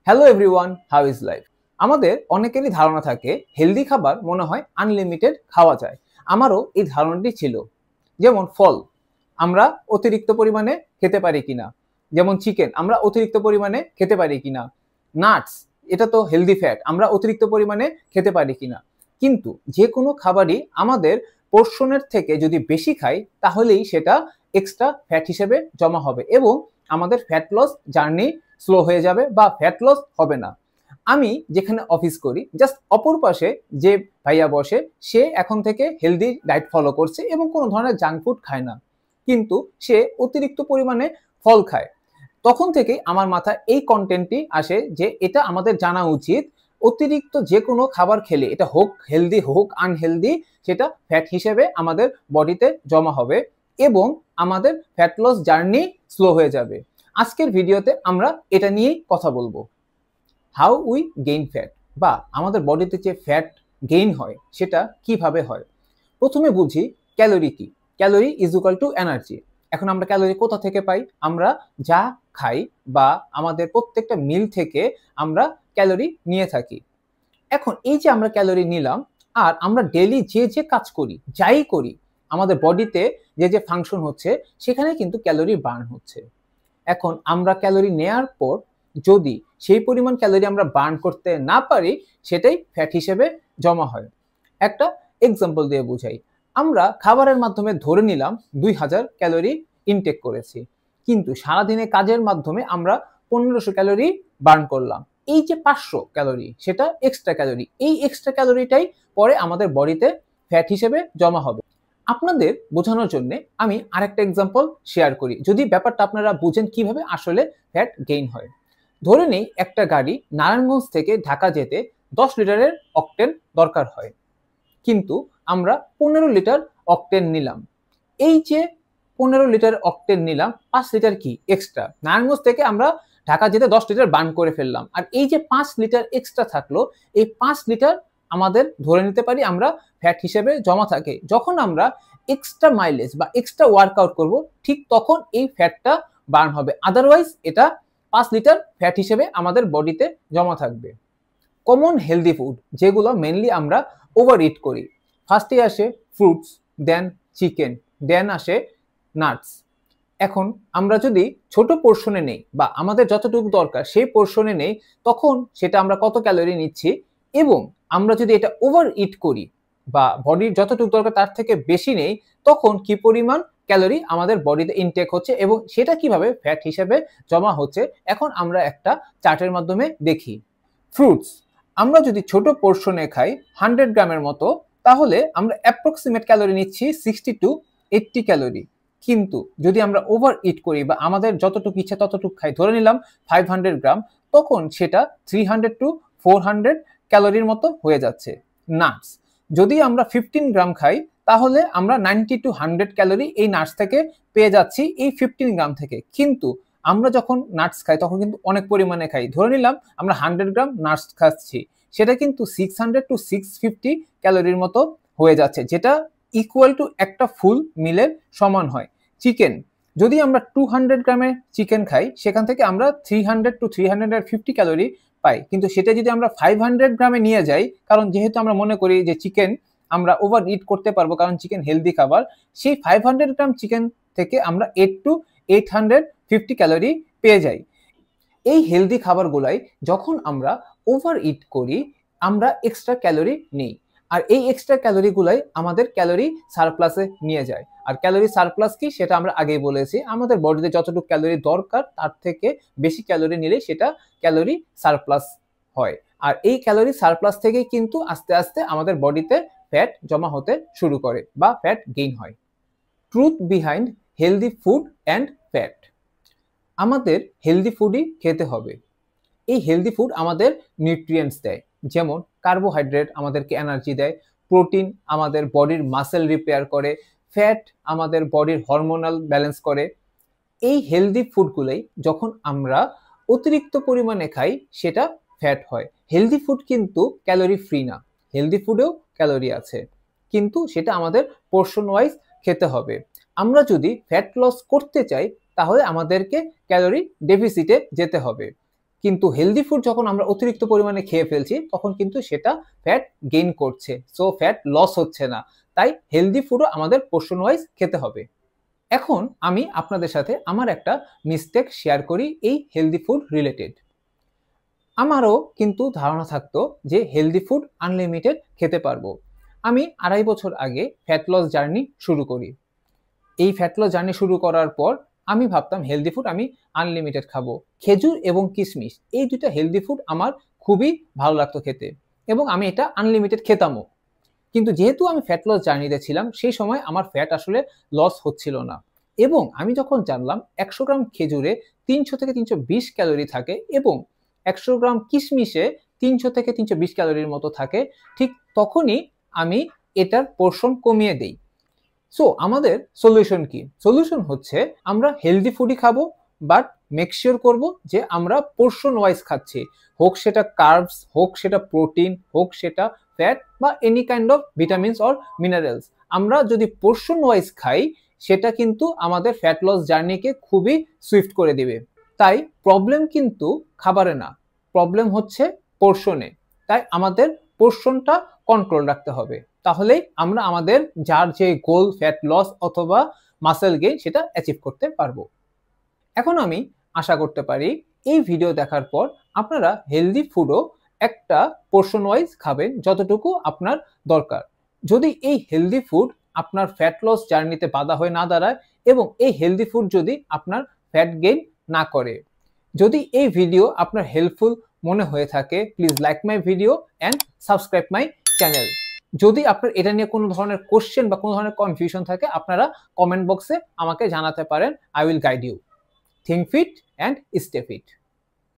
Hello everyone, how is life? আমাদের অনেকেরই ধারণা থাকে হেলদি খাবার মনে হয় আনলিমিটেড খাওয়া যায়। আমারও এই ধারণাটি ছিল। যেমন ফল আমরা অতিরিক্ত পরিমাণে খেতে পারি কিনা, যেমন চিকেন আমরা অতিরিক্ত পরিমাণে খেতে পারি কিনা, নাটস এটা তো হেলদি ফ্যাট আমরা অতিরিক্ত পরিমাণে খেতে পারি কিনা। কিন্তু যে কোনো খাবারই আমাদের পোর্শনের থেকে যদি বেশি খাই তাহলেই সেটা এক্সট্রা ফ্যাট হিসেবে জমা হবে এবং আমাদের ফ্যাট লস জার্নি স্লো হয়ে যাবে বা ফ্যাট লস হবে না। আমি যেখানে অফিস করি জাস্ট অপর পাশে যে ভাইয়া বসে সে এখন থেকে হেলদি ডায়েট ফলো করছে এবং কোনো ধরনের জাঙ্ক ফুড খায় না, কিন্তু সে অতিরিক্ত পরিমাণে ফল খায়। তখন থেকেই আমার মাথায় এই কন্টেন্টটি আসে যে এটা আমাদের জানা উচিত, অতিরিক্ত যে কোনো খাবার খেলে এটা হোক হেলদি হোক আনহেলদি সেটা ফ্যাট হিসেবে আমাদের বডিতে জমা হবে এবং আমাদের ফ্যাট লস জার্নি স্লো হয়ে যাবে। আজকের ভিডিওতে আমরা এটা নিয়েই কথা বলবো, হাউ উই গেইন ফ্যাট বা আমাদের বডিতে যে ফ্যাট গেইন হয় সেটা কিভাবে হয়। প্রথমে বুঝি ক্যালোরি কি। Calorie is equal to energy. এখন আমরা ক্যালোরি কোথা থেকে পাই? আমরা যা খাই বা আমাদের প্রত্যেকটা মিল থেকে আমরা ক্যালোরি নিয়ে থাকি। এখন এই যে আমরা ক্যালোরি নিলাম আর আমরা ডেইলি যে যে কাজ করি যাই করি আমাদের বডিতে যে যে ফাংশন হচ্ছে সেখানে কিন্তু ক্যালোরি বার্ন হচ্ছে। এখন আমরা ক্যালোরি নেয়ার পর যদি সেই পরিমাণ ক্যালোরি আমরা বার্ন করতে না পারি সেটাই ফ্যাট হিসেবে জমা হয়। একটা এক্সাম্পল দিয়ে বুঝাই। আমরা খাবারের মাধ্যমে ধরে নিলাম 2000 ক্যালোরি ইনটেক করেছি, কিন্তু সারাদিনে কাজের মাধ্যমে আমরা 1500 ক্যালোরি বার্ন করলাম। এই যে 500 ক্যালোরি সেটা এক্সট্রা ক্যালোরি, এই এক্সট্রা ক্যালোরিটাই পরে আমাদের বডিতে ফ্যাট হিসেবে জমা হবে। আপনাদের বোঝানোর জন্য আমি আরেকটা এক্সাম্পল শেয়ার করি, যদি ব্যাপারটা আপনারা বুঝেন কিভাবে আসলে ফ্যাট গেইন হয়। ধরে নেই একটা গাড়ি নারায়ণগঞ্জ থেকে ঢাকা যেতে 10 লিটারের অকটেন দরকার হয়, কিন্তু আমরা 15 লিটার অকটেন নিলাম। এই যে 15 লিটার অকটেন নিলাম, 5 লিটার কি এক্সট্রা, নারায়ণগঞ্জ থেকে আমরা ঢাকা যেতে 10 লিটার বার্ন করে ফেললাম। আর এই যে 5 লিটার এক্সট্রা থাকলো, এই 5 লিটার আমাদের ধরে নিতে পারি আমরা ফ্যাট হিসেবে জমা থাকে। যখন আমরা এক্সট্রা মাইলেজ বা এক্সট্রা ওয়ার্কআউট করব ঠিক তখন এই ফ্যাটটা বার্ন হবে, আদারওয়াইজ এটা 5 লিটার ফ্যাট হিসেবে আমাদের বডিতে জমা থাকবে। কমন হেলদি ফুড যেগুলো মেনলি আমরা ওভার ইট করি, ফার্স্টে আসে ফ্রুটস, দেন চিকেন, দেন আসে নাটস। এখন আমরা যদি ছোট পোর্শনে নেই বা আমাদের যতটুকু দরকার সেই পোর্শনে নেই তখন সেটা আমরা কত ক্যালোরি নিচ্ছি, এবং আমরা যদি এটা ওভার ইট করি বা বডির যতটুকু দরকার তার থেকে বেশি নেই তখন কি পরিমাণ ক্যালোরি আমাদের বডিতে ইনটেক হচ্ছে এবং সেটা কিভাবে ফ্যাট হিসেবে জমা হচ্ছে। এখন আমরা একটা চার্টের মাধ্যমে দেখি। ফ্রুটস আমরা যদি ছোট পোর্শনে খাই 100 গ্রামের মতো, তাহলে আমরা অ্যাপ্রক্সিমেট ক্যালোরি নিচ্ছি 60 টু 80 ক্যালোরি। কিন্তু যদি আমরা ওভার ইট করি বা আমাদের যতটুকু ইচ্ছা ততটুকু খাই, ধরে নিলাম 500 গ্রাম, তখন সেটা 300 টু 400 ক্যালোরির মতো হয়ে যাচ্ছে। নাটস যদি আমরা 15 গ্রাম খাই তাহলে আমরা 90 টু 100 ক্যালোরি এই নাটস থেকে পেয়ে যাচ্ছি এই 15 গ্রাম থেকে। কিন্তু আমরা যখন নাটস খাই তখন কিন্তু অনেক পরিমাণে খাই, ধরে নিলাম আমরা 100 গ্রাম নাটস খাচ্ছি, সেটা কিন্তু 600 টু 650 ক্যালোরির মতো হয়ে যাচ্ছে, যেটা ইকুয়াল টু একটা ফুল মিলের সমান হয়। চিকেন যদি আমরা 200 গ্রামের চিকেন খাই সেখান থেকে আমরা 300 টু 350 ক্যালোরি পাই, কিন্তু সেটা যদি আমরা 500 গ্রামে নিয়ে যাই, কারণ যেহেতু আমরা মনে করি যে চিকেন আমরা ওভার ইট করতে পারবো কারণ চিকেন হেলদি খাবার, সেই 500 গ্রাম চিকেন থেকে আমরা 8 টু 850 ক্যালোরি পেয়ে যাই। এই হেলদি খাবারগুলাই যখন আমরা ওভার ইট করি আমরা এক্সট্রা ক্যালোরি নেই, আর এই এক্সট্রা ক্যালোরিগুলাই আমাদের ক্যালোরি সারপ্লাসে নিয়ে যায়। আর ক্যালোরি সারপ্লাস কি সেটা আমরা আগেই বলেছি, আমাদের বডিতে যতটুকু ক্যালোরি দরকার তার থেকে বেশি ক্যালোরি নিলে সেটা ক্যালোরি সারপ্লাস হয়। আর এই ক্যালোরি সারপ্লাস থেকে কিন্তু আস্তে আস্তে আমাদের বডিতে ফ্যাট জমা হতে শুরু করে বা ফ্যাট গেইন হয়। Truth behind healthy food and fat. আমাদের হেলদি ফুডই খেতে হবে। এই হেলদি ফুড আমাদের নিউট্রিয়েন্টস দেয়, যেমন কার্বোহাইড্রেট আমাদেরকে এনার্জি দেয়, প্রোটিন আমাদের বডির মাসেল রিপেয়ার করে, ফ্যাট আমাদের বডির হরমোনাল ব্যালেন্স করে। এই হেলদি ফুডগুলোই যখন আমরা অতিরিক্ত পরিমাণে খাই সেটা ফ্যাট হয়। হেলদি ফুড কিন্তু ক্যালোরি ফ্রি না, হেলদি ফুডেও ক্যালোরি আছে, কিন্তু সেটা আমাদের পোর্শন ওয়াইজ খেতে হবে। আমরা যদি ফ্যাট লস করতে চাই তাহলে আমাদেরকে ক্যালোরি ডেফিসিটে যেতে হবে। কিন্তু হেলদি ফুড যখন আমরা অতিরিক্ত পরিমাণে খেয়ে ফেলছি তখন কিন্তু সেটা ফ্যাট গেইন করছে, সো ফ্যাট লস হচ্ছে না। তাই হেলদি ফুডও আমাদের পোর্শন ওয়াইজ খেতে হবে। এখন আমি আপনাদের সাথে আমার একটা মিস্টেক শেয়ার করি এই হেলদি ফুড রিলেটেড। আমারও কিন্তু ধারণা থাকতো যে হেলদি ফুড আনলিমিটেড খেতে পারবো। আমি 2.5 বছর আগে ফ্যাট লস জার্নি শুরু করি। এই ফ্যাট লস জার্নি শুরু করার পর আমি ভাবতাম হেলদি ফুড আমি আনলিমিটেড খাবো। খেজুর এবং কিশমিশ এই দুইটা হেলদি ফুড আমার খুবই ভালো লাগতো খেতে এবং আমি এটা আনলিমিটেড খেতামও। কিন্তু যেহেতু আমি ফ্যাট লস জার্নিতে ছিলাম সেই সময় আমার ফ্যাট আসলে লস হচ্ছিল না এবং আমি যখন জানলাম 100 গ্রাম খেজুরে 300 থেকে 320 ক্যালোরি থাকে এবং 100 গ্রাম কিশমিশে 300 থেকে 320 ক্যালোরির মতো থাকে, ঠিক তখনই আমি এটার পোর্শন কমিয়ে দেই। সো আমাদের সলিউশন কি? সলিউশন হচ্ছে আমরা হেলদি ফুডই খাবো, বাট মেক শিওর করবো যে আমরা পোর্শন ওয়াইজ খাচ্ছি। হোক সেটা কার্বস, হোক সেটা প্রোটিন, হোক সেটা ফ্যাট বা any kind of vitamins or minerals. আমরা যদি পোর্শন ওয়াইজ খাই সেটা কিন্তু আমাদের ফ্যাট লস জার্নিকে খুবই সুইফট করে দিবে। তাই প্রবলেম কিন্তু খাবারে না, প্রবলেম হচ্ছে পোর্শনে। তাই আমাদের পোর্শনটা কন্ট্রোল রাখতে হবে, তাহলেই আমরা আমাদের যার যে গোল ফ্যাট লস অথবা মাসেল গেইন সেটা অ্যাচিভ করতে পারবো। এখন আমি আশা করতে পারি এই ভিডিও দেখার পর আপনারা হেলদি ফুডও একটা পোর্শন ওয়াইজ খাবেন যতটুকু আপনার দরকার। যদি এই হেলদি ফুড আপনার ফ্যাট লস জার্নিতে বাধা হয়ে না দাঁড়ায় এবং এই হেলদি ফুড যদি আপনার ফ্যাট গেইন না করে। যদি এই ভিডিও আপনার হেল্পফুল মনে হয়ে থাকে please like my video and subscribe my channel. যদি আপনার এটা নিয়ে কোনো ধরনের কোশ্চেন বা কোনো ধরনের কনফিউশন থাকে আপনারা কমেন্ট বক্সে আমাকে জানাতে পারেন। I will guide you. Think fit and stay fit.